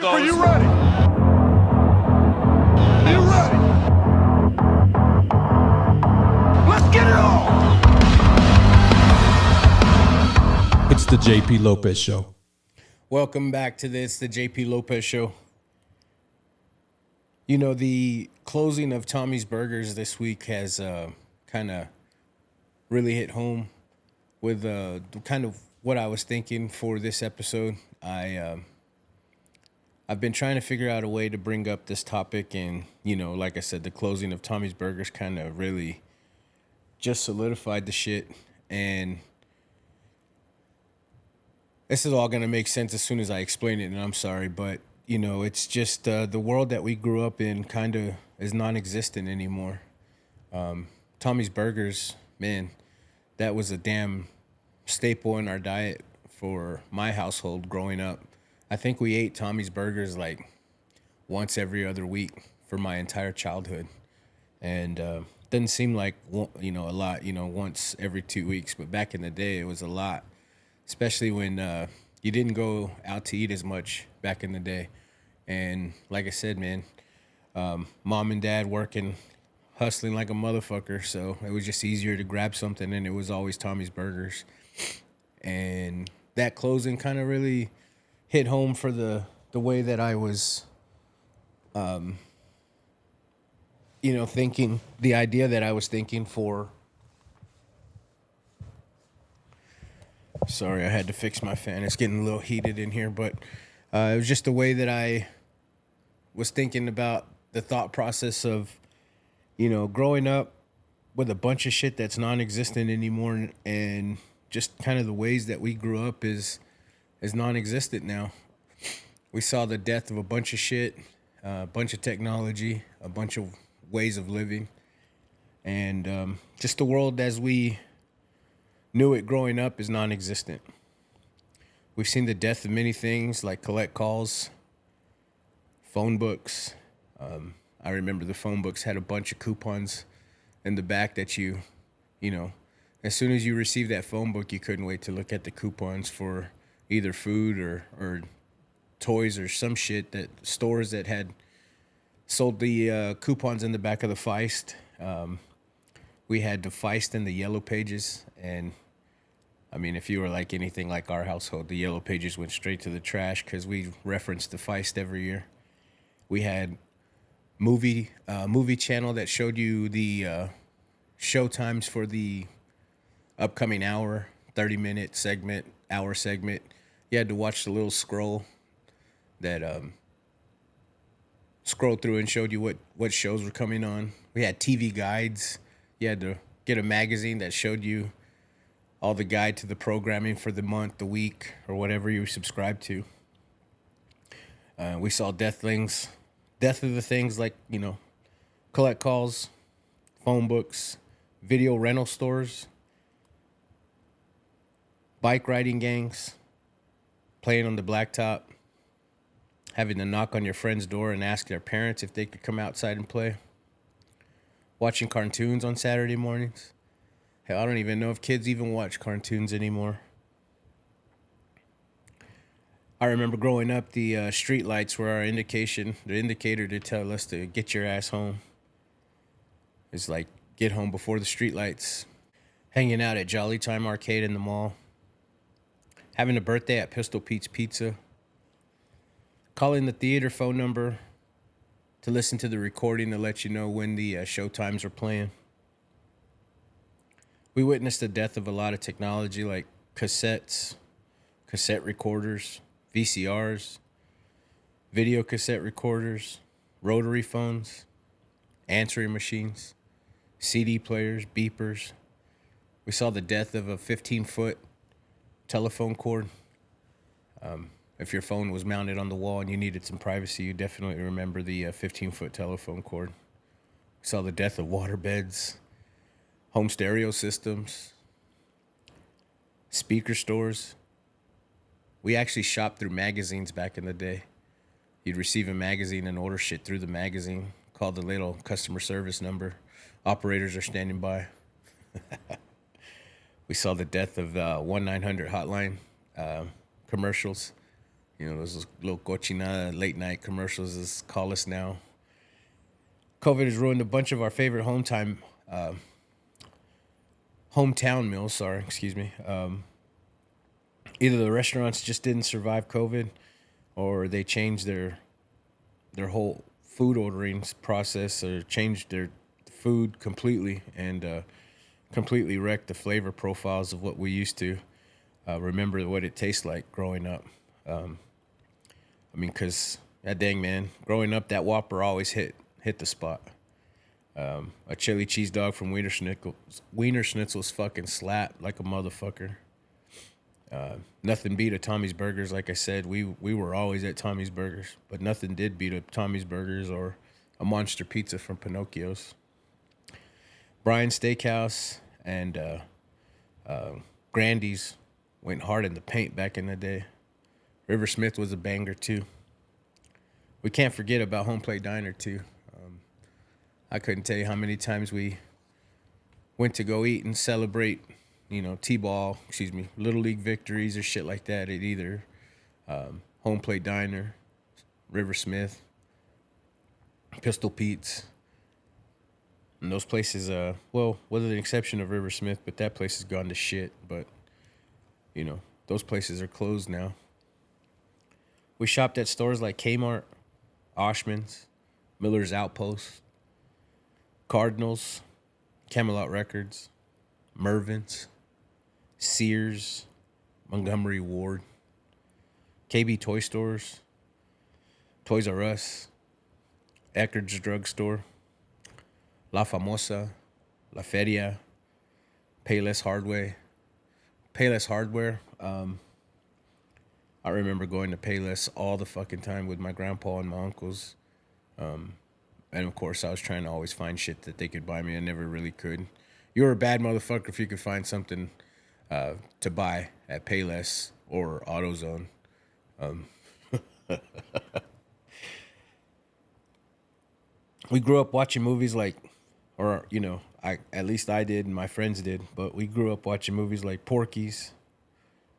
Are you ready? Are you ready? Let's get it on! It's the JP Lopez Show. Welcome back to the JP Lopez Show. You know, the closing of Tommy's Burgers this week has kind of really hit home with kind of what I was thinking for this episode. I've been trying to figure out a way to bring up this topic, and, you know, like I said, the closing of Tommy's Burgers kind of really just solidified the shit, and this is all going to make sense as soon as I explain it, and I'm sorry, but, you know, it's just the world that we grew up in kind of is non-existent anymore. Tommy's Burgers, man, that was a damn staple in our diet for my household growing up. I think we ate Tommy's Burgers like once every other week for my entire childhood. And doesn't seem like, you know, a lot, you know, once every 2 weeks. But back in the day, it was a lot, especially when you didn't go out to eat as much back in the day. And like I said, man, mom and dad working, hustling like a motherfucker. So it was just easier to grab something, and it was always Tommy's Burgers. And that closing kind of really hit home for the way that I was, you know, thinking, the idea that I was thinking for. Sorry, I had to fix my fan. It's getting a little heated in here, but it was just the way that I was thinking about the thought process of, you know, growing up with a bunch of shit that's non-existent anymore, and just kind of the ways that we grew up is non-existent now. We saw the death of a bunch of shit, a bunch of technology, a bunch of ways of living, and just the world as we knew it growing up is non-existent. We've seen the death of many things like collect calls, phone books. I remember the phone books had a bunch of coupons in the back that you know, as soon as you received that phone book, you couldn't wait to look at the coupons for either food or toys or some shit, that stores that had sold the coupons in the back of the Feist. We had the Feist and the Yellow Pages, and I mean, if you were like anything like our household, the Yellow Pages went straight to the trash because we referenced the Feist every year. We had movie channel that showed you the show times for the upcoming hour, 30-minute segment, hour segment. You had to watch the little scroll that scrolled through and showed you what shows were coming on. We had TV guides. You had to get a magazine that showed you all the guide to the programming for the month, the week, or whatever you subscribed to. We saw death of the things like, you know, collect calls, phone books, video rental stores, bike riding gangs, playing on the blacktop, having to knock on your friend's door and ask their parents if they could come outside and play, watching cartoons on Saturday mornings. Hell, I don't even know if kids even watch cartoons anymore. I remember growing up, the street lights were our the indicator to tell us to get your ass home. It's like, get home before the street lights. Hanging out at Jolly Time Arcade in the mall. Having a birthday at Pistol Pete's Pizza. Calling the theater phone number to listen to the recording to let you know when the show times are playing. We witnessed the death of a lot of technology like cassettes, cassette recorders, VCRs, video cassette recorders, rotary phones, answering machines, CD players, beepers. We saw the death of a 15-foot telephone cord. If your phone was mounted on the wall and you needed some privacy, you definitely remember the 15-foot telephone cord. We saw the death of water beds, home stereo systems, speaker stores. We actually shopped through magazines back in the day. You'd receive a magazine and order shit through the magazine, call the little customer service number. Operators are standing by. We saw the death of 1-900 hotline commercials. those little cochinada late night commercials, as call us now. COVID has ruined a bunch of our favorite hometown meals. Sorry, excuse me. Either the restaurants just didn't survive COVID, or they changed their whole food ordering process, or changed their food completely, and completely wrecked the flavor profiles of what we used to remember what it tastes like growing up. I mean, because, god dang, man, growing up, that Whopper always hit the spot. A chili cheese dog from Wiener Schnitzel's fucking slap like a motherfucker. Nothing beat a Tommy's Burgers. Like I said, we were always at Tommy's Burgers, but nothing did beat a Tommy's Burgers or a Monster Pizza from Pinocchio's. Brian's Steakhouse and Grandy's went hard in the paint back in the day. River Smith was a banger too. We can't forget about Home Plate Diner too. I couldn't tell you how many times we went to go eat and celebrate, Little League victories or shit like that at either Home Plate Diner, River Smith, Pistol Pete's. And those places, with the exception of River Smith, but that place has gone to shit. But, those places are closed now. We shopped at stores like Kmart, Oshman's, Miller's Outpost, Cardinals, Camelot Records, Mervyn's, Sears, Montgomery Ward, KB Toy Stores, Toys R Us, Eckerd's Drugstore, La Famosa, La Feria, Payless Hardware. I remember going to Payless all the fucking time with my grandpa and my uncles. And of course, I was trying to always find shit that they could buy me. I never really could. You were a bad motherfucker if you could find something to buy at Payless or AutoZone. We grew up watching movies like, at least I did and my friends did, but we grew up watching movies like Porky's,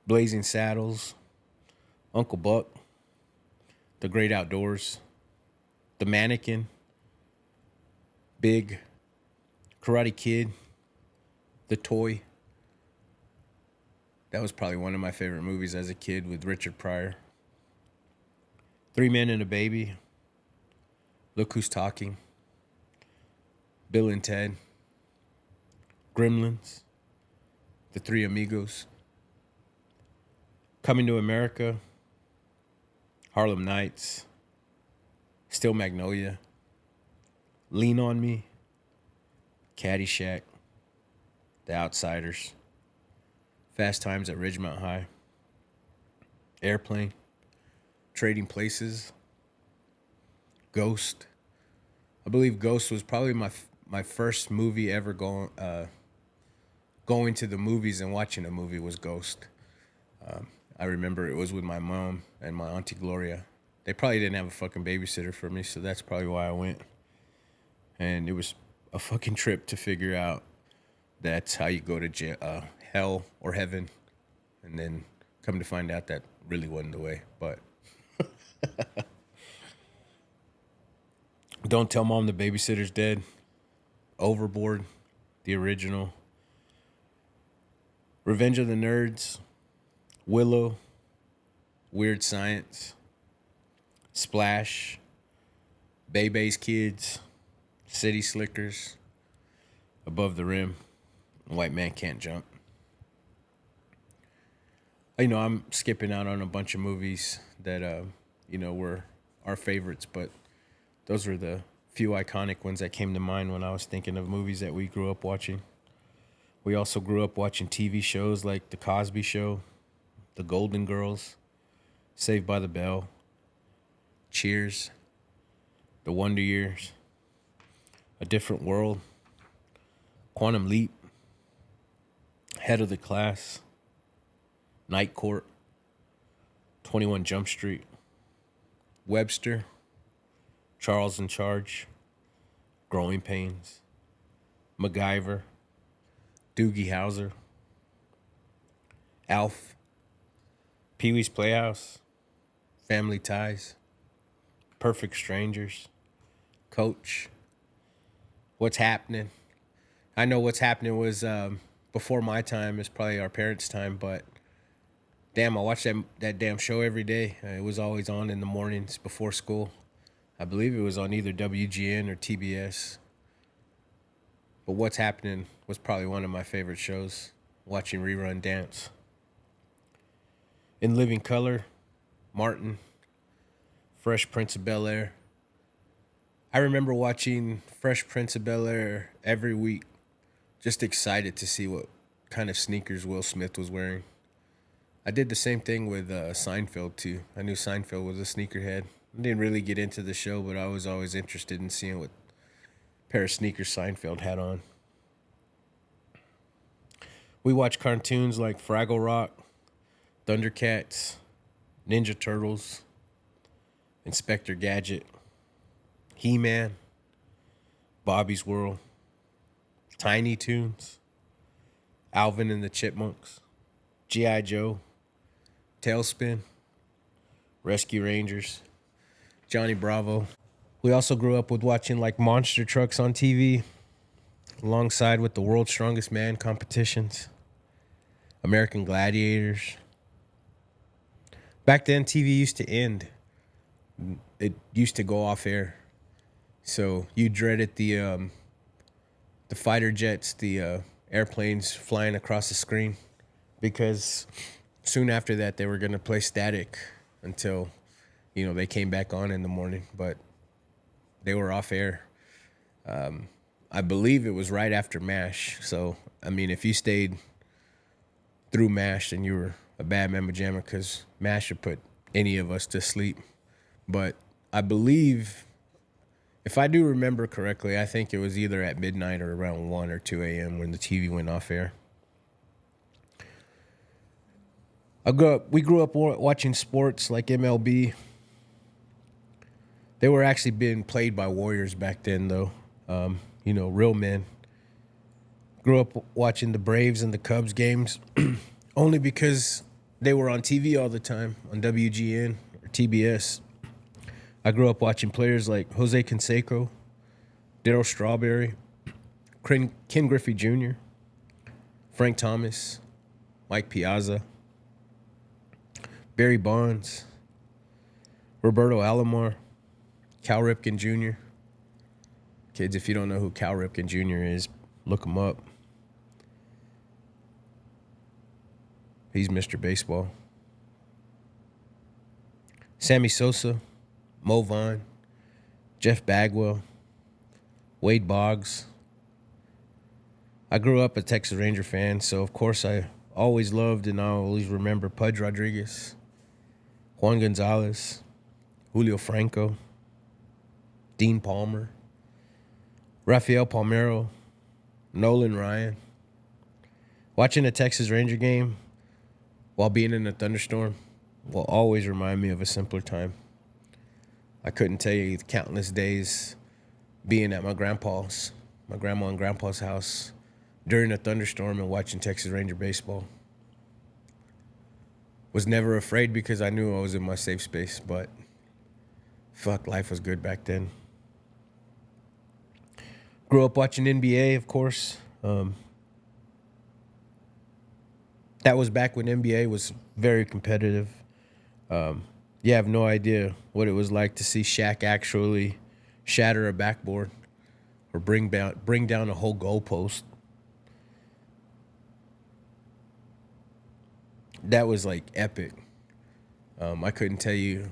Blazing Saddles, Uncle Buck, The Great Outdoors, The Mannequin, Big, Karate Kid, The Toy. That was probably one of my favorite movies as a kid with Richard Pryor. Three Men and a Baby, Look Who's Talking, Bill and Ted, Gremlins, The Three Amigos, Coming to America, Harlem Nights, Still Magnolia, Lean on Me, Caddyshack, The Outsiders, Fast Times at Ridgemont High, Airplane, Trading Places, Ghost. I believe Ghost was probably my first movie ever going to the movies and watching a movie was Ghost. I remember it was with my mom and my Auntie Gloria. They probably didn't have a fucking babysitter for me, so that's probably why I went. And it was a fucking trip to figure out that's how you go to hell or heaven, and then come to find out that really wasn't the way. But Don't Tell Mom the Babysitter's Dead, Overboard, the original, Revenge of the Nerds, Willow, Weird Science, Splash, Bebe's Kids, City Slickers, Above the Rim, White Man Can't Jump. I'm skipping out on a bunch of movies that, were our favorites, but those were the few iconic ones that came to mind when I was thinking of movies that we grew up watching. We also grew up watching TV shows like The Cosby Show, The Golden Girls, Saved by the Bell, Cheers, The Wonder Years, A Different World, Quantum Leap, Head of the Class, Night Court, 21 Jump Street, Webster, Charles in Charge, Growing Pains, MacGyver, Doogie Howser, Alf, Pee-wee's Playhouse, Family Ties, Perfect Strangers, Coach, What's Happening. I know What's Happening was before my time. It's probably our parents' time, but damn, I watched that damn show every day. It was always on in the mornings before school. I believe it was on either WGN or TBS. But What's Happening was probably one of my favorite shows, watching rerun dance. In Living Color, Martin, Fresh Prince of Bel-Air. I remember watching Fresh Prince of Bel-Air every week, just excited to see what kind of sneakers Will Smith was wearing. I did the same thing with Seinfeld, too. I knew Seinfeld was a sneakerhead. I didn't really get into the show, but I was always interested in seeing what pair of sneakers Seinfeld had on. We watched cartoons like Fraggle Rock, Thundercats, Ninja Turtles, Inspector Gadget, He-Man, Bobby's World, Tiny Toons, Alvin and the Chipmunks, G.I. Joe, Tailspin, Rescue Rangers, Johnny Bravo. We also grew up with watching like monster trucks on TV, alongside with the World's Strongest Man competitions, American Gladiators. Back then, TV used to end. It used to go off air. So you dreaded the fighter jets, the airplanes flying across the screen, because soon after that they were going to play static until, they came back on in the morning. But they were off air. I believe it was right after MASH. So, if you stayed through MASH, then you were a bad mamma jamma, because MASH would put any of us to sleep. But I believe, if I do remember correctly, I think it was either at midnight or around 1 or 2 a.m. when the TV went off air. We grew up watching sports like MLB. They were actually being played by Warriors back then, though. Real men. Grew up watching the Braves and the Cubs games only because they were on TV all the time on WGN or TBS. I grew up watching players like Jose Canseco, Darryl Strawberry, Ken Griffey Jr., Frank Thomas, Mike Piazza, Barry Bonds, Roberto Alomar, Cal Ripken Jr. Kids, if you don't know who Cal Ripken Jr. is, look him up. He's Mr. Baseball. Sammy Sosa, Mo Vaughn, Jeff Bagwell, Wade Boggs. I grew up a Texas Ranger fan, so of course I always loved and I always remember Pudge Rodriguez, Juan Gonzalez, Julio Franco, Dean Palmer, Rafael Palmeiro, Nolan Ryan. Watching a Texas Ranger game while being in a thunderstorm will always remind me of a simpler time. I couldn't tell you the countless days being at my grandma and grandpa's house during a thunderstorm and watching Texas Ranger baseball. Was never afraid because I knew I was in my safe space, but fuck, life was good back then. Grew up watching NBA, of course. That was back when NBA was very competitive. You have no idea what it was like to see Shaq actually shatter a backboard or bring down a whole goalpost. That was like epic. I couldn't tell you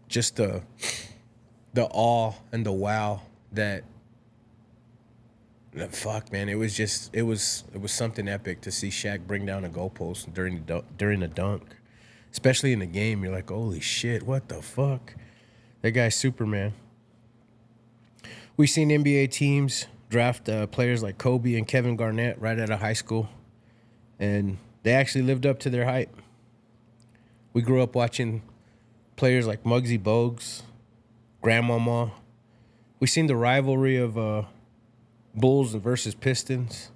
just the awe and the wow that fuck, man, it was something epic to see Shaq bring down a goalpost during a dunk, especially in the game. You're like, holy shit, what the fuck? That guy's Superman. We've seen NBA teams draft players like Kobe and Kevin Garnett right out of high school, and they actually lived up to their hype. We grew up watching players like Muggsy Bogues, Grandmama. We've seen the rivalry of Bulls versus Pistons,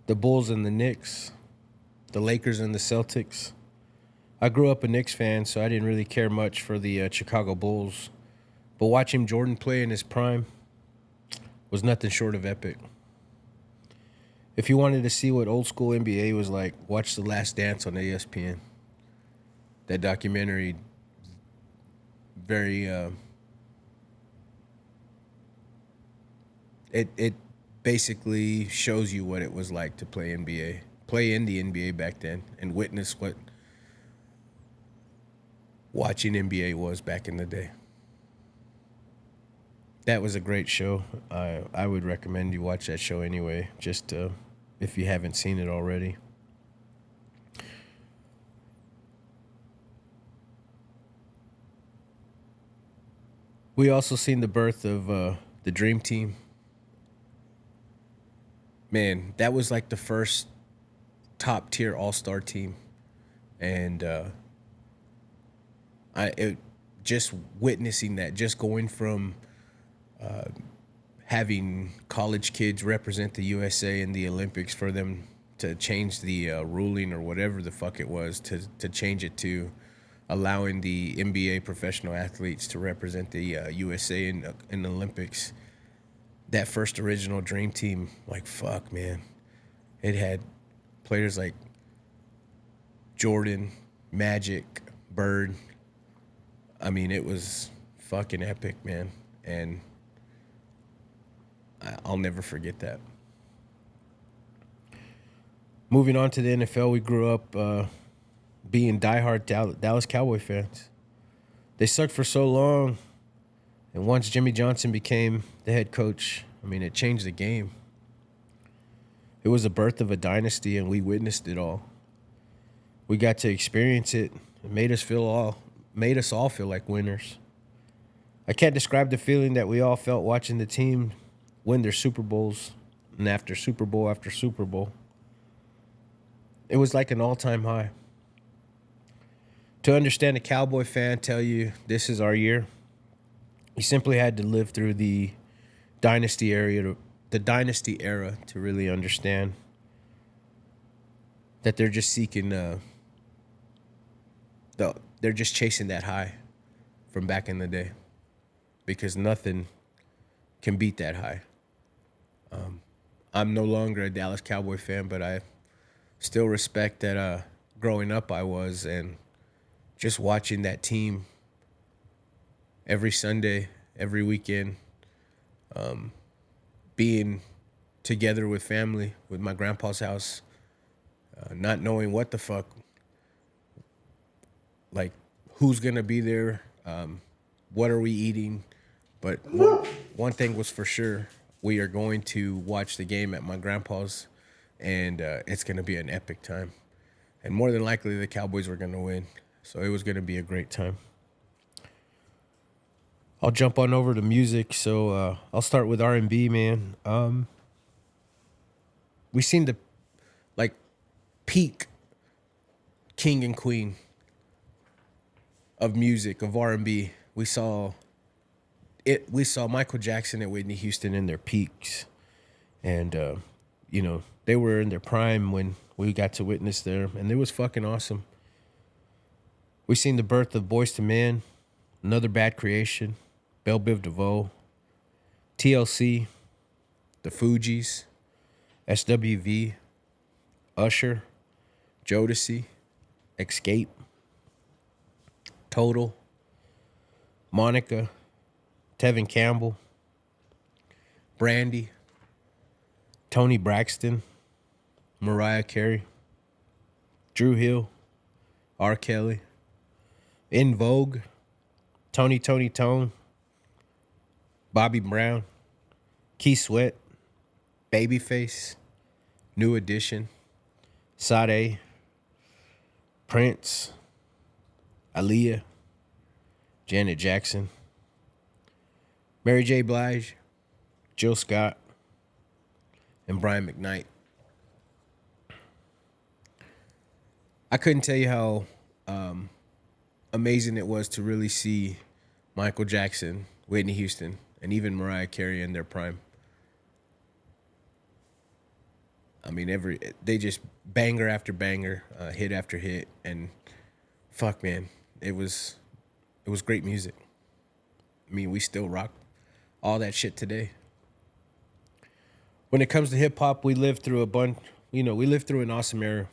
the Bulls and the Knicks, the Lakers and the Celtics. I grew up a Knicks fan, so I didn't really care much for the Chicago Bulls. But watching Jordan play in his prime was nothing short of epic. If you wanted to see what old school NBA was like, watch The Last Dance on ESPN. That documentary, very it basically shows you what it was like to play in the NBA back then, and witness what watching NBA was back in the day. That was a great show. I would recommend you watch that show anyway, just if you haven't seen it already. We also seen the birth of the Dream Team. Man, that was like the first top tier all-star team, and just witnessing that, just going from having college kids represent the USA in the Olympics, for them to change the ruling or whatever the fuck it was, to change it to allowing the NBA professional athletes to represent the USA in the Olympics. That first original Dream Team, like, fuck, man. It had players like Jordan, Magic, Bird. I mean, it was fucking epic, man. And I'll never forget that. Moving on to the NFL, we grew up being diehard Dallas Cowboy fans. They sucked for so long, and once Jimmy Johnson became the head coach, I mean, it changed the game. It was the birth of a dynasty, and we witnessed it all. We got to experience it. It made us all feel like winners. I can't describe the feeling that we all felt watching the team win their Super Bowls, and after Super Bowl after Super Bowl. It was like an all-time high. To understand a Cowboy fan tell you this is our year, you simply had to live through the dynasty era to really understand that they're just seeking they're just chasing that high from back in the day, because nothing can beat that high. I'm no longer a Dallas Cowboy fan, but I still respect that growing up I was, and just watching that team every Sunday, every weekend, being together with family, with my grandpa's house, not knowing what the fuck, like, who's going to be there, what are we eating, but one thing was for sure, we are going to watch the game at my grandpa's, and it's going to be an epic time. And more than likely, the Cowboys were going to win. So it was going to be a great time. I'll jump on over to music. So I'll start with R&B, man. We seen the, like, peak king and queen of music, of R&B. We saw Michael Jackson and Whitney Houston in their peaks. And, they were in their prime when we got to witness them, and it was fucking awesome. We seen the birth of Boyz II Men, Another Bad Creation, Belle Biv DeVoe, TLC, The Fugees, SWV, Usher, Jodeci, Escape, Total, Monica, Tevin Campbell, Brandy, Toni Braxton, Mariah Carey, Drew Hill, R. Kelly, In Vogue, Tony Tone, Bobby Brown, Keith Sweat, Babyface, New Edition, Sade, Prince, Aaliyah, Janet Jackson, Mary J. Blige, Jill Scott, and Brian McKnight. I couldn't tell you how amazing it was to really see Michael Jackson, Whitney Houston, and even Mariah Carey in their prime. I mean, they just banger after banger, hit after hit, and fuck, man, it was great music. I mean, we still rock all that shit today. When it comes to hip hop, we lived through we lived through an awesome era.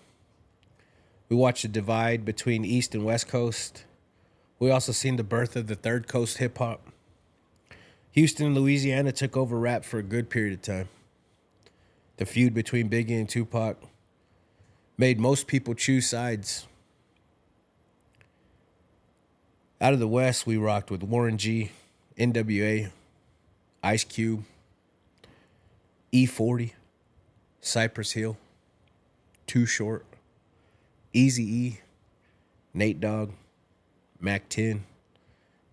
We watched the divide between East and West Coast. We also seen the birth of the Third Coast hip hop. Houston and Louisiana took over rap for a good period of time. The feud between Biggie and Tupac made most people choose sides. Out of the West, we rocked with Warren G, NWA, Ice Cube, E40, Cypress Hill, Too Short, Eazy-E, Nate Dogg, Mac 10,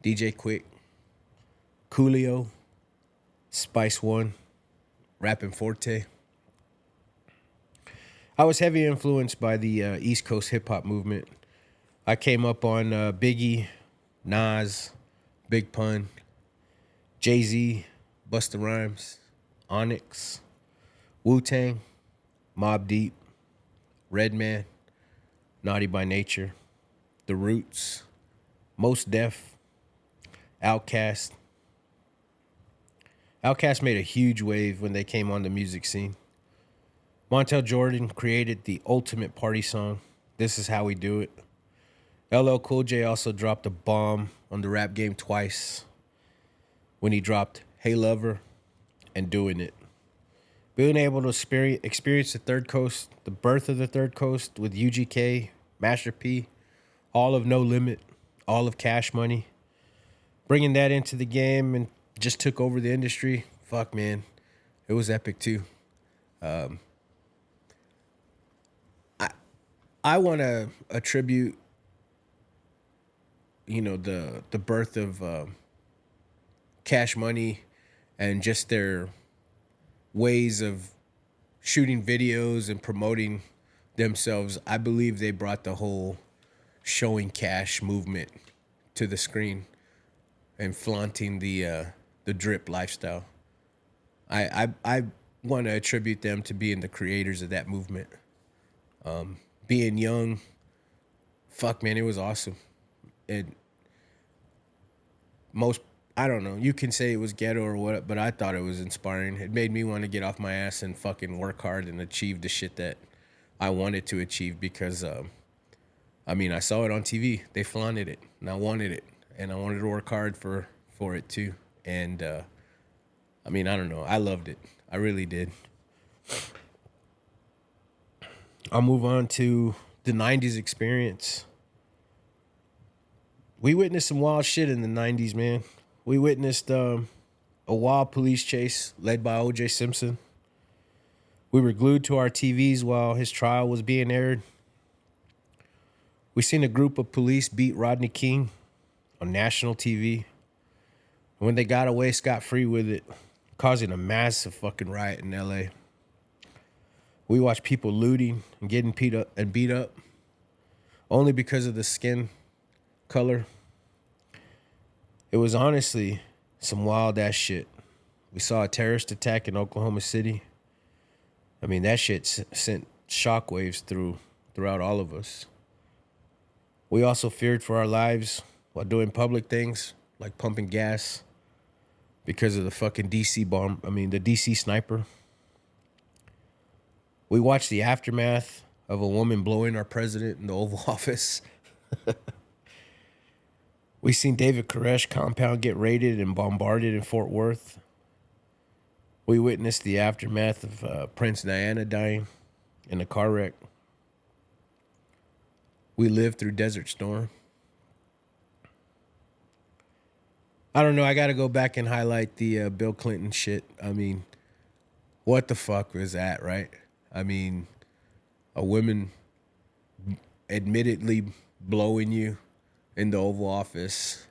DJ Quick, Coolio, Spice One, Rappin' Forte. I was heavily influenced by the East Coast hip hop movement. I came up on Biggie, Nas, Big Pun, Jay-Z, Busta Rhymes, Onyx, Wu-Tang, Mobb Deep, Redman, Naughty by Nature, The Roots, Mos Def, Outkast. Outkast made a huge wave when they came on the music scene. Montel Jordan created the ultimate party song, This Is How We Do It. LL Cool J also dropped a bomb on the rap game twice when he dropped Hey Lover and Doing It. Being able to experience the Third Coast, the birth of the Third Coast with UGK, Master P, all of No Limit, all of Cash Money, bringing that into the game and just took over the industry. Fuck, man. It was epic too. I want to attribute, the birth of Cash Money and just their ways of shooting videos and promoting themselves. I believe they brought the whole showing cash movement to the screen and flaunting the drip lifestyle. I want to attribute them to being the creators of that movement. Being young, fuck, man, it was awesome. I don't know, you can say it was ghetto or what, but I thought it was inspiring. It made me want to get off my ass and fucking work hard and achieve the shit that I wanted to achieve because, I saw it on TV. They flaunted it, and I wanted it, and I wanted to work hard for it too. And, I don't know. I loved it. I really did. I'll move on to the 90s experience. We witnessed some wild shit in the 90s, man. We witnessed a wild police chase led by O.J. Simpson. We were glued to our TVs while his trial was being aired. We seen a group of police beat Rodney King on national TV. When they got away scot-free with it, causing a massive fucking riot in L.A. We watched people looting and getting beat up only because of the skin color. It was honestly some wild ass shit. We saw a terrorist attack in Oklahoma City. That shit sent shockwaves throughout all of us. We also feared for our lives while doing public things like pumping gas because of the fucking DC bomb. The DC sniper. We watched the aftermath of a woman blowing our president in the Oval Office. We seen David Koresh compound get raided and bombarded in Fort Worth. We witnessed the aftermath of Prince Diana dying in a car wreck. We lived through Desert Storm. I don't know. I got to go back and highlight the Bill Clinton shit. What the fuck was that, right? A woman admittedly blowing you in the Oval Office,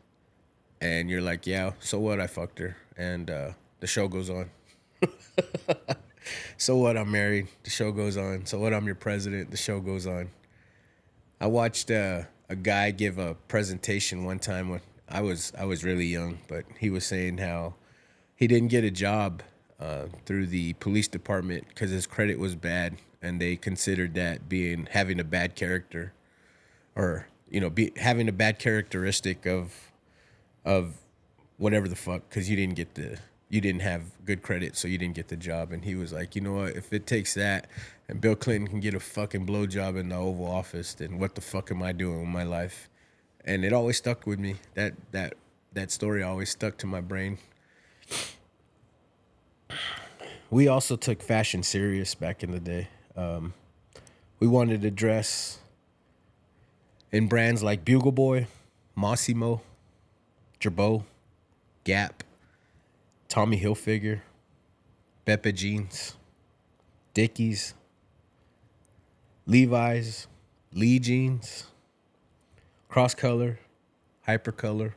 and you're like, yeah, so what? I fucked her, and the show goes on. So what? I'm married. The show goes on. So what? I'm your president. The show goes on. I watched a guy give a presentation one time when I was really young, but he was saying how he didn't get a job through the police department because his credit was bad, and they considered that having a bad character, or having a bad characteristic of whatever the fuck, because you didn't have good credit, so you didn't get the job. And he was like, you know what, if it takes that and Bill Clinton can get a fucking blowjob in the Oval Office, then what the fuck am I doing with my life? And it always stuck with me. That story always stuck to my brain. We also took fashion serious back in the day. We wanted to dress in brands like Bugle Boy, Mossimo, Girbaud, Gap, Tommy Hilfiger, Beppe Jeans, Dickies, Levi's, Lee Jeans, Cross Color, Hypercolor,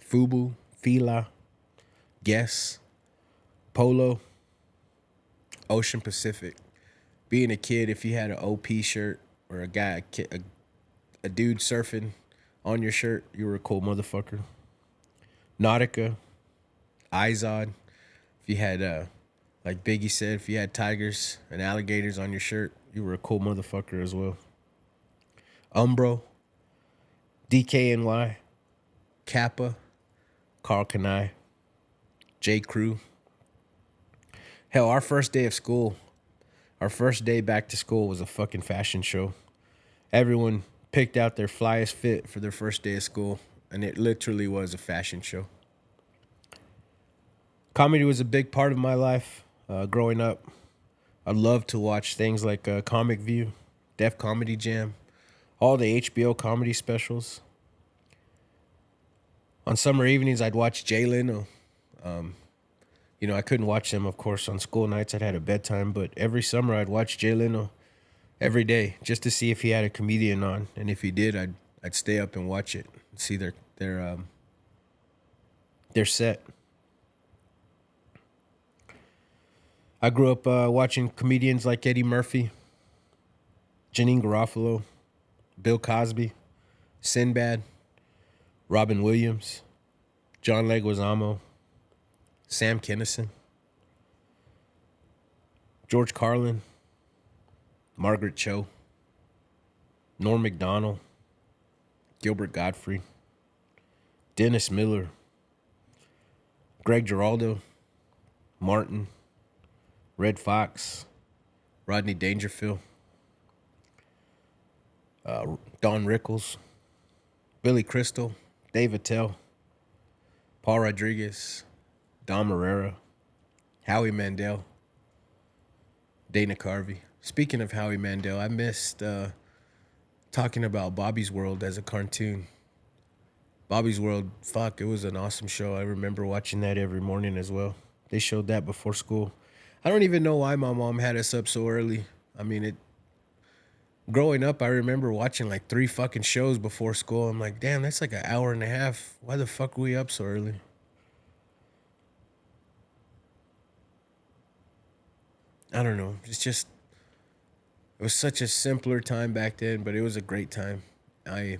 Fubu, Fila, Guess, Polo, Ocean Pacific. Being a kid, if you had an OP shirt or a dude surfing on your shirt, you were a cool motherfucker. Nautica, Izod. If you had, like Biggie said, if you had tigers and alligators on your shirt, you were a cool motherfucker as well. Umbro, DKNY, Kappa, Carl Kanai, J. Crew. Hell, our first day back to school was a fucking fashion show. Everyone picked out their flyest fit for their first day of school, and it literally was a fashion show. Comedy was a big part of my life growing up. I loved to watch things like Comic View, Def Comedy Jam, all the HBO comedy specials. On summer evenings, I'd watch Jay Leno. I couldn't watch them, of course, on school nights. I'd had a bedtime, but every summer I'd watch Jay Leno every day just to see if he had a comedian on, and if he did, I'd stay up and watch it, and see their set. I grew up watching comedians like Eddie Murphy, Janine Garofalo, Bill Cosby, Sinbad, Robin Williams, John Leguizamo, Sam Kinison, George Carlin, Margaret Cho, Norm Macdonald, Gilbert Gottfried, Dennis Miller, Greg Giraldo, Martin, Red Fox, Rodney Dangerfield, Don Rickles, Billy Crystal, Dave Attell, Paul Rodriguez, Don Herrera, Howie Mandel, Dana Carvey. Speaking of Howie Mandel, I missed talking about Bobby's World as a cartoon. Bobby's World, fuck, it was an awesome show. I remember watching that every morning as well. They showed that before school. I don't even know why my mom had us up so early. I mean, growing up, I remember watching like 3 fucking shows before school. I'm like, damn, that's like an hour and a half. Why the fuck were we up so early? I don't know. It was such a simpler time back then, but it was a great time. I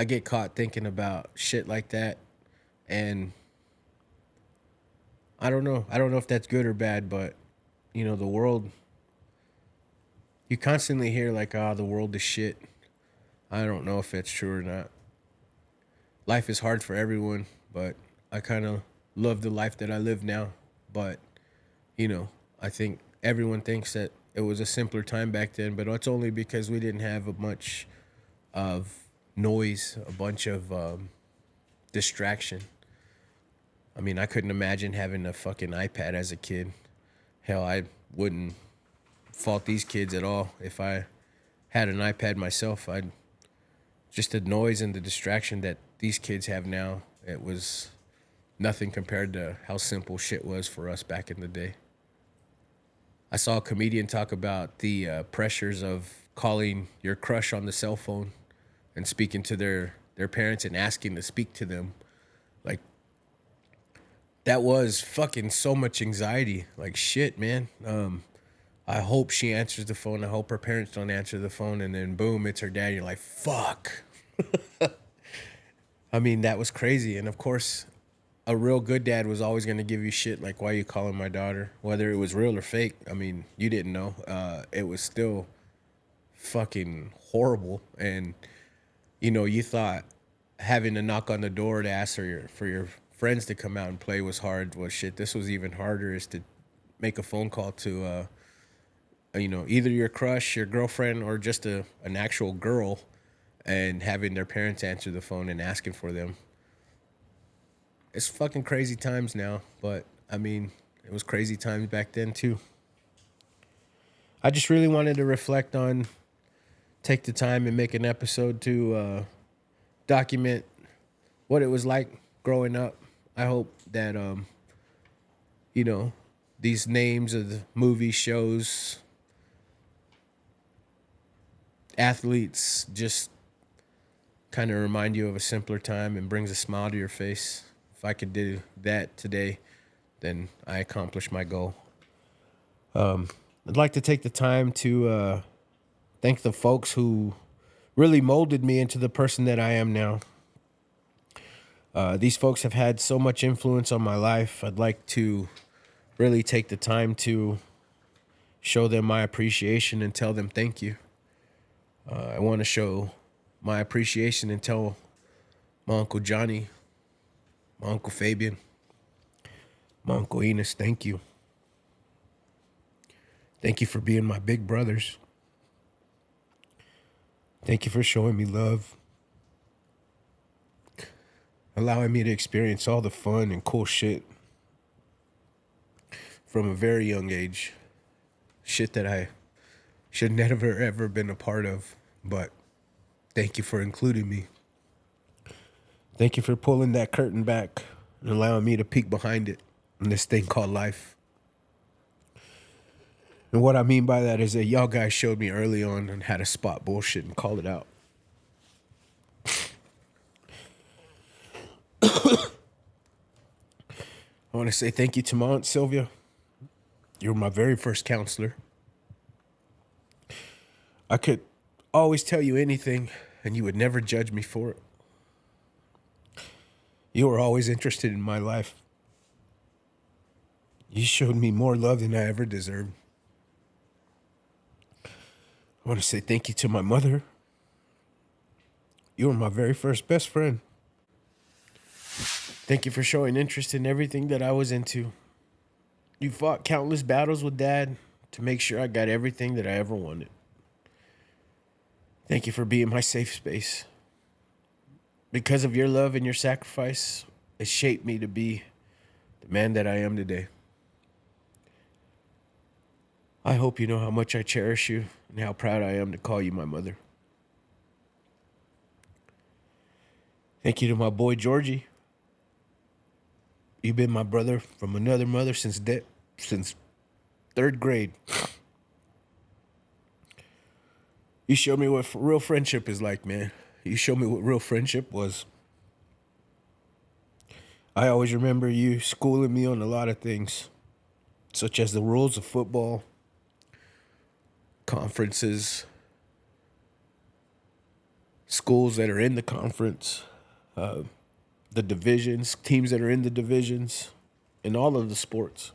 get caught thinking about shit like that, and I don't know. I don't know if that's good or bad, but the world, you constantly hear like, the world is shit. I don't know if that's true or not. Life is hard for everyone, but I kind of love the life that I live now. But, I think everyone thinks that it was a simpler time back then, but it's only because we didn't have a bunch of noise, a bunch of distraction. I mean, I couldn't imagine having a fucking iPad as a kid. Hell, I wouldn't fault these kids at all. If I had an iPad myself, just the noise and the distraction that these kids have now, it was nothing compared to how simple shit was for us back in the day. I saw a comedian talk about the pressures of calling your crush on the cell phone and speaking to their parents and asking to speak to them. Like, that was fucking so much anxiety. Like, shit, man. I hope she answers the phone. I hope her parents don't answer the phone. And then, boom, it's her dad. You're like, fuck. I mean, that was crazy. And, of course, a real good dad was always going to give you shit like, why are you calling my daughter? Whether it was real or fake, I mean, you didn't know. It was still fucking horrible. And, you know, you thought having to knock on the door to ask for your friends to come out and play was hard. Well, shit, this was even harder, is to make a phone call to, you know, either your crush, your girlfriend, or just an actual girl, and having their parents answer the phone and asking for them. It's fucking crazy times now, but I mean, it was crazy times back then too. I just really wanted to reflect on, take the time and make an episode to document what it was like growing up. I hope that, you know, these names of the movie shows, athletes, just kind of remind you of a simpler time and brings a smile to your face. If I could do that today, then I accomplished my goal. I'd like to take the time to thank the folks who really molded me into the person that I am now. These folks have had so much influence on my life. I'd like to really take the time to show them my appreciation and tell them thank you. I want to show my appreciation and tell my Uncle Johnny, my Uncle Fabian, my Uncle Enos, thank you. Thank you for being my big brothers. Thank you for showing me love, allowing me to experience all the fun and cool shit from a very young age. Shit that I should never ever been a part of, but thank you for including me. Thank you for pulling that curtain back and allowing me to peek behind it in this thing called life. And what I mean by that is that y'all guys showed me early on and how to spot bullshit and call it out. I want to say thank you to my Aunt Sylvia. You were my very first counselor. I could always tell you anything, and you would never judge me for it. You were always interested in my life. You showed me more love than I ever deserved. I want to say thank you to my mother. You were my very first best friend. Thank you for showing interest in everything that I was into. You fought countless battles with Dad to make sure I got everything that I ever wanted. Thank you for being my safe space. Because of your love and your sacrifice, it shaped me to be the man that I am today. I hope you know how much I cherish you and how proud I am to call you my mother. Thank you to my boy Georgie. You've been my brother from another mother since third grade. You showed me what real friendship is like, man. You showed me what real friendship was. I always remember you schooling me on a lot of things, such as the rules of football, conferences, schools that are in the conference, the divisions, teams that are in the divisions, and all of the sports.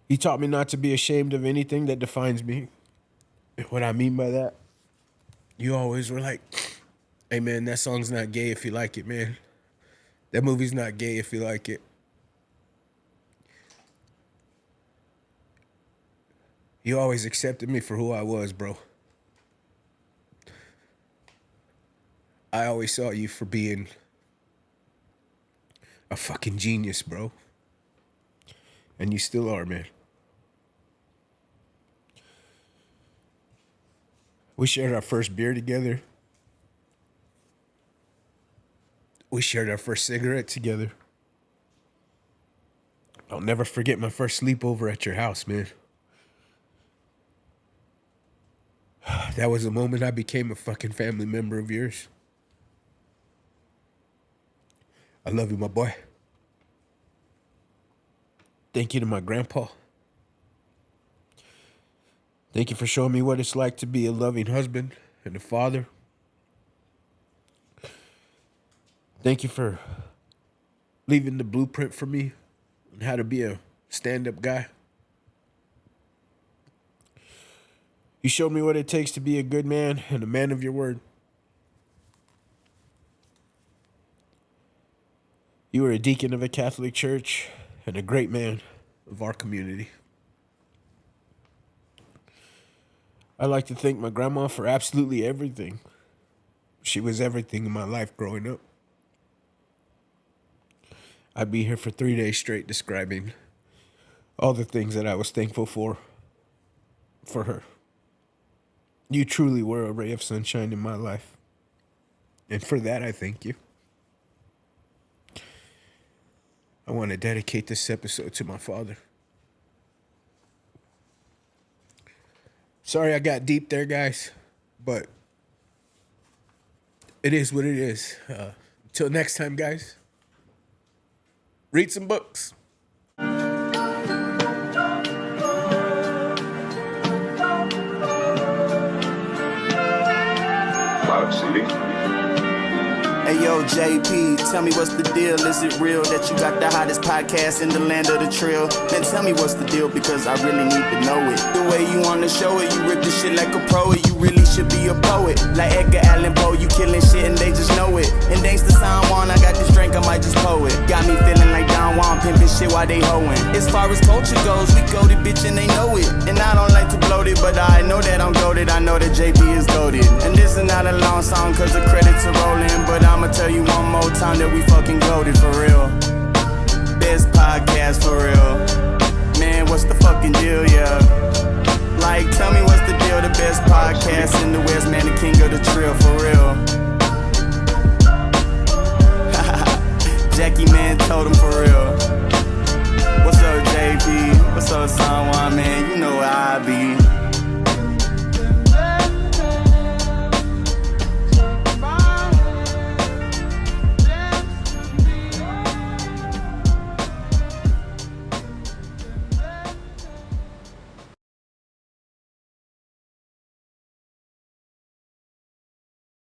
You taught me not to be ashamed of anything that defines me. What I mean by that, you always were like, hey man, that song's not gay if you like it, man. That movie's not gay if you like it. You always accepted me for who I was, bro. I always saw you for being a fucking genius, bro. And you still are, man. We shared our first beer together. We shared our first cigarette together. I'll never forget my first sleepover at your house, man. That was the moment I became a fucking family member of yours. I love you, my boy. Thank you to my grandpa. Thank you for showing me what it's like to be a loving husband and a father. Thank you for leaving the blueprint for me on how to be a stand-up guy. You showed me what it takes to be a good man and a man of your word. You were a deacon of a Catholic church and a great man of our community. I'd like to thank my grandma for absolutely everything. She was everything in my life growing up. I'd be here for 3 days straight describing all the things that I was thankful for her. You truly were a ray of sunshine in my life. And for that, I thank you. I want to dedicate this episode to my father. Sorry I got deep there, guys, but it is what it is. Until next time, guys, read some books. Cloud City. Hey yo, JP, tell me what's the deal? Is it real that you got the hottest podcast in the land of the trill? Then tell me what's the deal, because I really need to know it. The way you wanna show it, you rip the shit like a pro. You really should be a poet, like Edgar Allan Poe. You killing shit and they just know it. And thanks to San Juan, I got this drink, I might just pour it. Got me feeling like Don Juan, pimping shit while they hoeing. As far as culture goes, we go to bitch and they know it. And I don't like to bloat it, but I know that I'm goated. I know that JP is goated. And this is not a long song, cause the credits are rolling, but I'ma tell you one more time that we fucking goated for real. Best podcast for real. Man, what's the fucking deal, yeah? Like, tell me what's the deal? The best podcast in the West, man, the king of the trill for real. Jackie, man, told him for real. What's up, JP? What's up, San Juan?